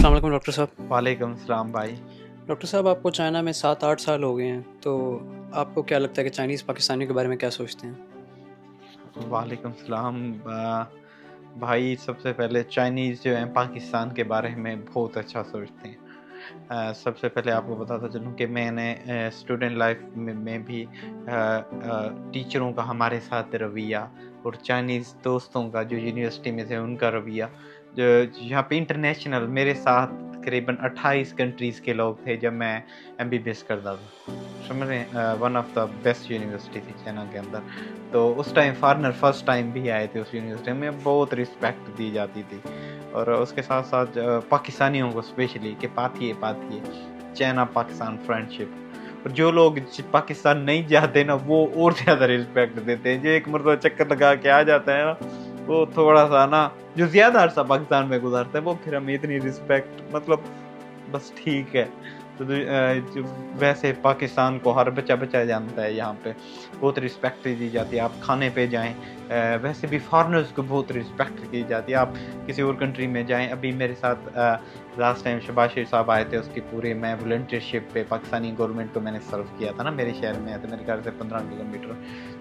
अस्सलाम वालेकुम डॉक्टर साहब। वालेकुम सलाम भाई। डॉक्टर साहब, आपको चाइना में 7-8 साल हो गए हैं, तो आपको क्या लगता है कि चाइनीज़ पाकिस्तानियों के बारे में क्या सोचते हैं? वालेकुम सलाम। भाई, सबसे पहले चाइनीज़ जो हैं पाकिस्तान के बारे में बहुत अच्छा सोचते हैं। सबसे पहले आपको बताता चलूँ कि मैंने स्टूडेंट लाइफ में भी टीचरों का हमारे साथ रवैया और चाइनीज़ दोस्तों का जो यूनिवर्सिटी में थे उनका रवैया, जो यहाँ पे इंटरनेशनल मेरे साथ तकरीबन 28 कंट्रीज़ के लोग थे जब मैं एमबीबीएस करता था। समझ रहे हैं? One of the best university थी चाइना के अंदर। तो उस टाइम फॉरेनर फर्स्ट टाइम भी आए थे उस यूनिवर्सिटी में, बहुत रिस्पेक्ट दी जाती थी। और उसके साथ साथ पाकिस्तानियों को स्पेशली कि पाथिए पाथिए चाइना पाकिस्तान फ्रेंडशिप। और जो लोग पाकिस्तान नहीं जाते ना वो और ज़्यादा रिस्पेक्ट देते हैं। जो एक मरतबा चक्कर लगा के आ जाता है ना, वो थोड़ा सा ना, जो ज़्यादा अरसा पाकिस्तान में गुजारता है वो फिर हमें इतनी रिस्पेक्ट, मतलब बस ठीक है। तो जो वैसे पाकिस्तान को हर बच्चा बच्चा जानता है, यहाँ पे बहुत रिस्पेक्ट दी जाती है। आप खाने पे जाएं, वैसे भी फॉरेनर्स को बहुत रिस्पेक्ट की जाती है। आप किसी और कंट्री में जाएं, अभी मेरे साथ लास्ट टाइम शहबाज शरीफ साहब आए थे, उसकी पूरी मैं वॉलंटियरशिप पे पाकिस्तानी गवर्नमेंट को मैंने सर्व किया था ना, मेरे शहर में है तो मेरे घर से 15 किलोमीटर।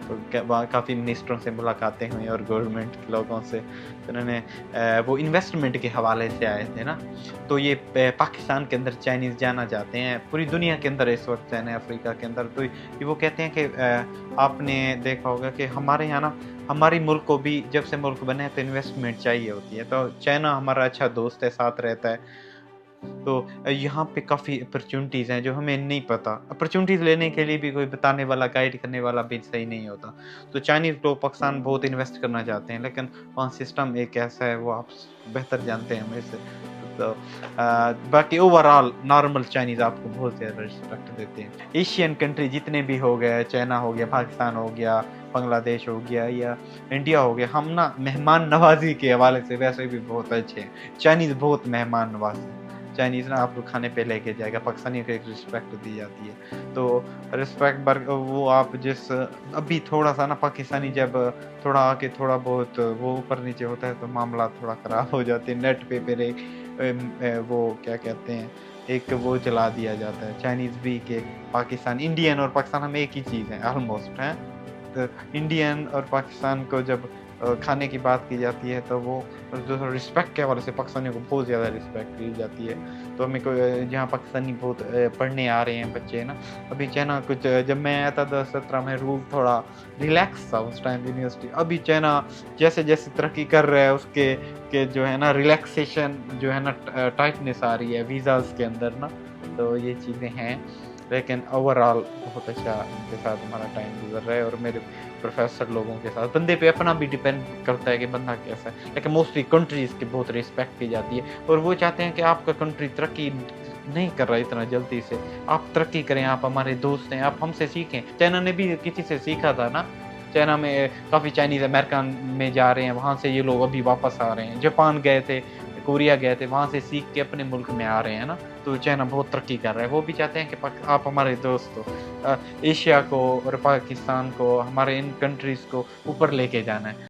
तो वहाँ काफ़ी मिनिस्टरों से मुलाकातें हुई और गवर्नमेंट के लोगों से। तो उन्होंने वो इन्वेस्टमेंट के हवाले से आए थे ना, तो ये पाकिस्तान के अंदर चाइनीज़ जाना चाहते हैं, पूरी दुनिया के अंदर इस वक्त है, अफ्रीका के अंदर। तो ये वो कहते हैं कि आपने देखा होगा कि हमारे यहाँ ना, हमारी मुल्क को भी जब से मुल्क बने हैं तो इन्वेस्टमेंट चाहिए होती है। तो चाइना हमारा अच्छा दोस्त है, साथ रहता है। तो यहाँ पे काफ़ी अपॉर्चुनिटीज़ हैं जो हमें नहीं पता। अपॉर्चुनिटीज़ लेने के लिए भी कोई बताने वाला, गाइड करने वाला भी सही नहीं होता। तो चाइनीज़ लोग पाकिस्तान बहुत इन्वेस्ट करना चाहते हैं, लेकिन वहाँ सिस्टम एक ऐसा है, वो आप बेहतर जानते हैं हमें से। तो बाकी ओवरऑल नॉर्मल चाइनीज़ आपको बहुत ज़्यादा रिस्पेक्ट देते हैं। एशियन कंट्री जितने भी हो गए, चाइना हो गया, पाकिस्तान हो गया, बांग्लादेश हो गया या इंडिया हो गया, हम ना मेहमान नवाजी के हवाले से वैसे भी बहुत अच्छे हैं। चाइनीज़ बहुत मेहमान नवाज है। चाइनीज़ ना आपको खाने पे लेके जाएगा, पाकिस्तानी को एक रिस्पेक्ट दी जाती है। तो रिस्पेक्ट वो आप जिस अभी थोड़ा सा ना पाकिस्तानी जब थोड़ा आके थोड़ा बहुत वो ऊपर नीचे होता है तो मामला थोड़ा ख़राब हो जाते हैं। नेट पे फिर एक वो क्या कहते हैं, एक वो चला दिया जाता है चाइनीज़ भी के पाकिस्तान, इंडियन और पाकिस्तान हम एक ही चीज़ हैं ऑलमोस्ट हैं। तो इंडियन और पाकिस्तान को जब खाने की बात की जाती है तो वो जो रिस्पेक्ट के हवाले से पाकिस्तानियों को बहुत ज़्यादा रिस्पेक्ट दी जाती है। तो हमें को जहाँ पाकिस्तानी बहुत पढ़ने आ रहे हैं बच्चे ना, अभी चाइना कुछ जब मैं आया था 2017 में रूल थोड़ा रिलैक्स था उस टाइम यूनिवर्सिटी। अभी चाइना जैसे जैसे तरक्की कर रहा है उसके के जो है ना रिलैक्सेशन जो है ना टाइटनेस आ रही है वीज़ाज़ के अंदर ना, तो ये चीज़ें हैं। लेकिन ओवरऑल बहुत अच्छा इनके साथ हमारा टाइम गुजर रहा है। और मेरे प्रोफेसर लोगों के साथ, बंदे पे अपना भी डिपेंड करता है कि बंदा कैसा है, लेकिन मोस्टली कंट्रीज़ की बहुत रिस्पेक्ट की जाती है। और वो चाहते हैं कि आपका कंट्री तरक्की नहीं कर रहा इतना जल्दी से, आप तरक्की करें, आप हमारे दोस्त हैं, आप हमसे सीखें। चाइना ने भी किसी से सीखा था ना, चाइना में काफ़ी चाइनीज़ अमेरिका में जा रहे हैं, वहाँ से ये लोग अभी वापस आ रहे हैं। जापान गए थे, कोरिया गए थे, वहाँ से सीख के अपने मुल्क में आ रहे हैं ना। तो चाइना बहुत तरक्की कर रहा है, वो भी चाहते हैं कि आप हमारे दोस्त हो। एशिया को और पाकिस्तान को, हमारे इन कंट्रीज़ को ऊपर लेके जाना है।